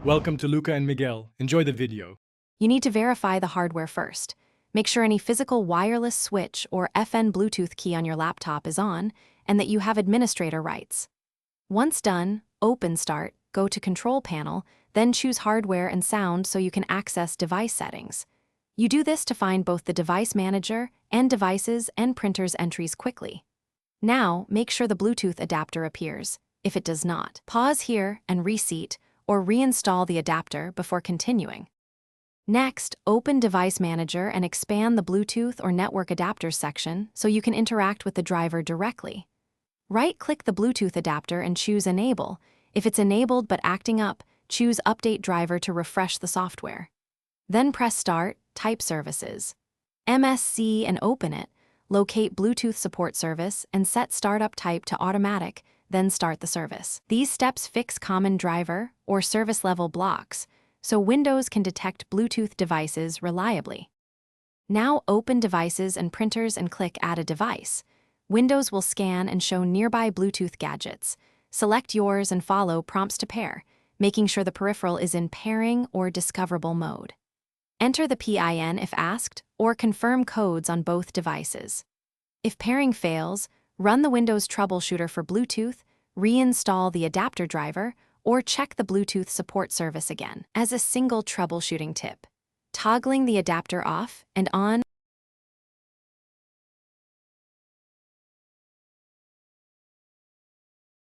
Welcome to Luca and Miguel. Enjoy the video. You need to verify the hardware first. Make sure any physical wireless switch or FN Bluetooth key on your laptop is on and that you have administrator rights. Once done, open Start, go to Control Panel, then choose Hardware and Sound so you can access device settings. You do this to find both the device manager and devices and printers entries quickly. Now, make sure the Bluetooth adapter appears. If it does not, pause here and reseat or reinstall the adapter before continuing. Next, open Device Manager and expand the Bluetooth or Network Adapters section so you can interact with the driver directly. Right-click the Bluetooth adapter and choose Enable. If it's enabled but acting up, choose Update Driver to refresh the software. Then press Start, type Services. MSC and open it. Locate Bluetooth Support Service and set Startup Type to Automatic, then start the service. These steps fix common driver or service level blocks, so Windows can detect Bluetooth devices reliably. Now open Devices and Printers and click Add a Device. Windows will scan and show nearby Bluetooth gadgets. Select yours and follow prompts to pair, making sure the peripheral is in pairing or discoverable mode. Enter the PIN if asked, or confirm codes on both devices. If pairing fails, run the Windows Troubleshooter for Bluetooth, reinstall the adapter driver, or check the Bluetooth support service again. As a single troubleshooting tip, toggling the adapter off and on.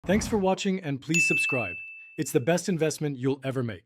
Thanks for watching and please subscribe. It's the best investment you'll ever make.